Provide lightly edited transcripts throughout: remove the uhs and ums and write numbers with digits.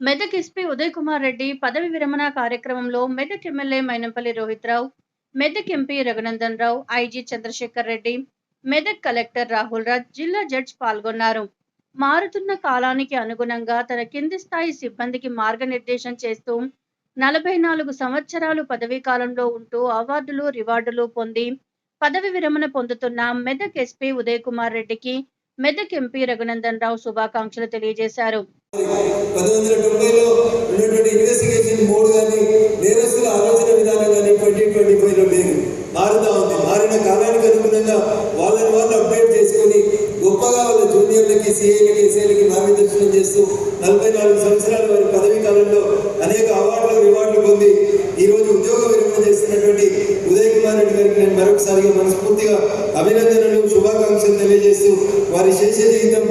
Medak SP Uday Kumar Reddy పదవి విరమణ కార్యక్రమంలో Medak MLA Mynampally Rohit Rao, Medak MP Raghunandan Rao, IG Chandrasekhar Reddy, Medak collector Rahul Raj, జిల్లా జడ్జ్ పాల్గొన్నారు. మారుతున్న కాలానికి అనుగుణంగా తన కింది స్థాయి సిబ్బందికి మార్గనిర్దేశం చేస్తూ 44 సంవత్సరాలు పదవీ కాలంలో ఉంటూ అవార్డులు, రివార్డులు పొంది పదవి విరమణ పొందుతున్న మెదక్ ఎస్పీ ఉదయ్ కుమార్ రెడ్డికి మెదక్ ఎంపీ రఘునందన్ రావు శుభాకాంక్షలు తెలియజేశారు. 1990లో ఉన్నటువంటి ఇన్వెస్టిగేషన్ మోడ్ కానీ నేరస్తుల ఆలోచన విధానం కానీ 2025లో లేదు, మారుతా ఉంది. మారిన కాలానికి అనుగుణంగా వాళ్ళని అప్డేట్ చేసుకొని గొప్పగా వాళ్ళ జూనియర్లకి, సిఐలకి, ఎస్ఐలకి మార్గదర్శనం చేస్తూ 44 సంవత్సరాల వారి పదవీ కాలంలో అనేక అవార్డులు, రివార్డులు పొంది ఈరోజు ఉద్యోగ విరమణ చేస్తున్నటువంటి ఉదయ్ కుమార్ రెడ్డి గారికి నేను మరొకసారిగా మనస్ఫూర్తిగా అభినందనలు, శుభాకాంక్షలు తెలియజేస్తూ వారి శేష జీవితం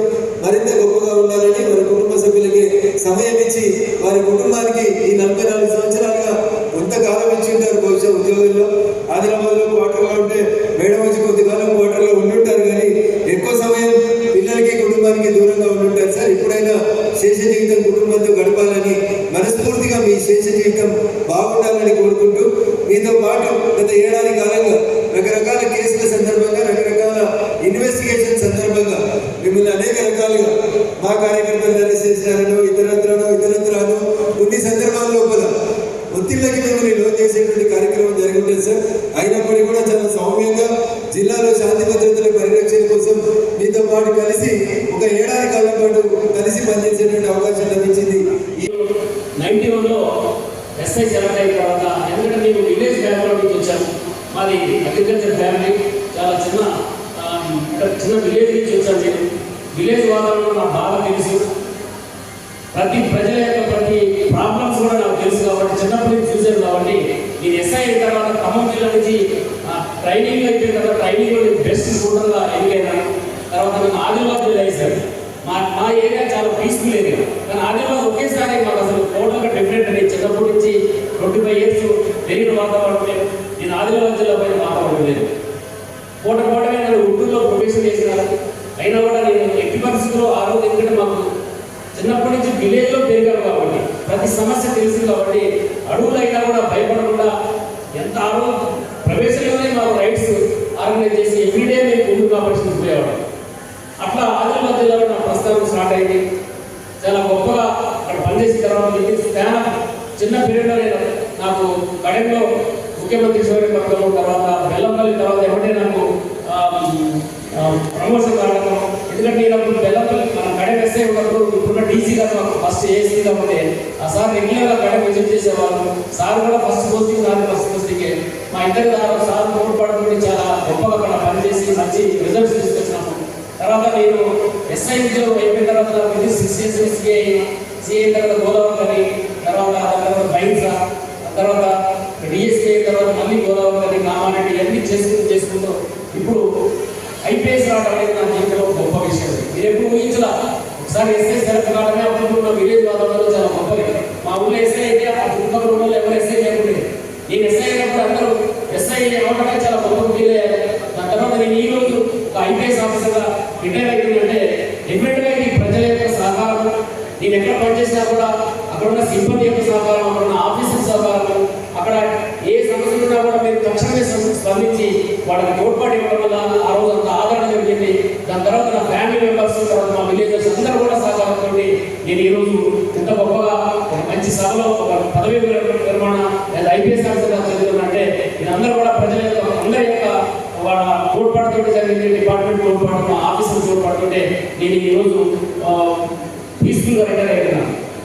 మరింత గొప్పగా ఉండాలని వారి కుటుంబ సభ్యులకి సమయం ఇచ్చి వారి కుటుంబానికి ఈ 44 సంవత్సరాలుగా కొంతకాలం ఇచ్చి ఉంటారు. బహుశా ఉద్యోగంలో ఆదిలాబాద్లో క్వార్టర్లో ఉంటే మేడం వచ్చి కొంతకాలం క్వార్టర్లో ఉండుంటారు, కానీ ఎక్కువ సమయం పిల్లలకి, కుటుంబానికి దూరంగా ఉండుంటారు. సార్, ఎప్పుడైనా శేష జీవితం కుటుంబంతో గడపాలని మనస్ఫూర్తిగా మీ శేష జీవితం బాగుండాలని కోరుకుంటూ, మీతో పాటు గత ఏడాది కాలంగా రకరకాల కేసుల సందర్భంగా, రకరకాల ఇన్వెస్టిగేషన్ సందర్భంగా మిమ్మల్ని అనేక రకాలుగా మా కార్యకర్తలు అరెస్ట్ చేసినారనో ఇతరత్రాను కొన్ని సందర్భాల లోపల ఒత్తిళ్లకి మిమ్మల్ని లోన్ చేసేటువంటి కార్యక్రమం జరుగుతుంది సార్. అయినప్పటికీ కూడా చాలా సౌమ్యంగా జిల్లాలో శాంతి భద్రతల పరిరక్షణ కోసం మీతో పాటు కలిసి ఒక ఏడాది కాలం పాటు కలిసి పనిచేసేటువంటి అవకాశం లభించింది. 91లో ఎస్ఐ సెలెక్ట్ అయిన తర్వాత, ఎందుకంటే మేము విలేజ్ బ్యాక్గ్రౌండ్ నుంచి వచ్చాము. మాది అగ్రికల్చర్ ఫ్యామిలీ, చాలా చిన్న విలేజ్ నుంచి వచ్చాను. నేను విలేజ్ వాతావరణం నాకు బాగా తెలుసు. ప్రతి ప్రజల యొక్క ప్రతి ప్రాబ్లమ్స్ కూడా నాకు తెలుసు కాబట్టి, చిన్నప్పటి నుంచి చూసాను కాబట్టి, నేను ఎస్ఐ అయిన తర్వాత ఖమ్మం జిల్లా నుంచి ట్రైనింగ్ అయిపోయిన తర్వాత ట్రైనింగ్లో బెస్ట్ స్టూడెంట్గా ఎన్నికైనాను. తర్వాత నేను ఆదిలాబాద్ జిల్లా వేశాను. మా ఏరియా చాలా పీస్ఫుల్ ఏరియా, కానీ ఆదిలాబాద్ ఒకేసారి మాకు అసలు టోటల్గా డిఫరెంట్ అని చిన్నప్పటి నుంచి 25 years పెరిగిన వాతావరణం లేదు. నేను ఆదిలాబాద్ జిల్లా పైన వాతావరణం లేదు. పూటమే నేను గుంటూరులో ప్రొఫెషన్ చేసినాను. అయినా కూడా నేను ఎట్టి పరిస్థితుల్లో ఆ రోజు, ఎందుకంటే మాకు చిన్నప్పటి నుంచి విలేజ్లో పెరిగాను కాబట్టి ప్రతి సమస్య తెలిసింది కాబట్టి, అడుగులైనా కూడా భయపడకుండా ఎంత ఆ రోజు ప్రవేశంలోనే మాకు రైట్స్ ఆర్గనైజ్ చేసి ఎవ్రీడే మేము ముందు కాబట్టి పోయేవాడు. అట్లా ఆదిలాబాద్ జిల్లాలో నా ప్రస్థానం స్టార్ట్ అయింది. చాలా గొప్పగా అక్కడ పనిచేసిన తర్వాత చిన్న పీరియడ్లో నాకు కడెంలో ముఖ్యమంత్రి శౌర్యపథకం, తర్వాత బెల్లంపల్లి, తర్వాత ఎవరినే నాకు ప్రమోషన్ రావడం. ఎందుకంటే నేను బెల్లంపల్లి మన కడెం ఎస్ఐ ఉన్నప్పుడు ఇప్పుడున్న డీసీగా మాకు ఫస్ట్ ఏసీగా ఉంటే ఆ సార్ రెగ్యులర్గా కడెం విజిట్ చేసేవాళ్ళు. సార్ కూడా ఫస్ట్ పోస్టింగ్, నాకు ఫస్ట్ పోస్టింగే. మా ఇద్దరి ద్వారా సార్ తోడ్పడుతుంటే చాలా గొప్పగా అక్కడ పనిచేసి మంచి రిజల్ట్స్ తీసుకొచ్చినాము. తర్వాత నేను ఎస్ఐ ఉద్యోగం అయిపోయిన తర్వాత 6 years సిఐ తర్వాత గోదావరి, తర్వాత బైన్సా, తర్వాత డిఎస్పీ అయిన తర్వాత మళ్ళీ గోదావరి, కామారెడ్డి ఇవన్నీ చేసుకుంటూ ఇప్పుడు ఐపీఎస్ రావడం అనేది నా జీవితంలో గొప్ప విషయం. మీరు ఎప్పుడు ఊహించలా. ఒకసారి ఎస్ఐ సెలెక్ట్ కావడమే అప్పుడు విలేజ్ వాతావరణంలో చాలా గొప్పది. మా ఊళ్ళో ఎస్ఐ అయితే ఆ చుట్టుపక్కల ఊళ్ళో ఎవరు ఎస్ఐ లేకుండే. నేను ఎస్ఐ అయినప్పుడు అందరూ ఎస్ఐ అవడమే చాలా గొప్ప ఫీల్ అయ్యారు. దాని తర్వాత నేను ఈ రోజు ఒక ఐపీఎస్ ఆఫీసర్గా రిటైర్ అవుతుందంటే డెఫినెట్గా ఈ ప్రజల యొక్క సహకారం, నేను ఎక్కడ పనిచేసినా కూడా అక్కడ ఉన్న సిబ్బంది యొక్క సహకారం, అక్కడ ఉన్న ఆఫీసర్ సహకారం, అక్కడ ఏ సమస్యలు ఉన్నా కూడా మీరు తక్షణమే స్పందించి వాళ్ళకి తోడ్పాటు ఇవ్వడం వల్ల ఆ రోజు అంత ఆదరణ జరిగింది. దాని తర్వాత నా ఫ్యామిలీ మెంబర్స్, తర్వాత మా విలేజర్స్ అందరూ కూడా సహకారంతో నేను ఈరోజు ఇంత గొప్పగా ఒక మంచి సభలో ఒక పదవి విరమణ లేదా ఐపీఎస్ ఆఫీసర్గా చదువుతున్నంటే ఇదందరూ కూడా ప్రజల యొక్క అందరి యొక్క వాళ్ళ తోడ్పాటుతో జరిగింది. డిపార్ట్మెంట్ తోడ్పాటు, మా ఆఫీసులు తోడ్పాటుతుంటే నేను ఈరోజు పీస్ఫుల్గా రిటైర్ అయిపోయినాను.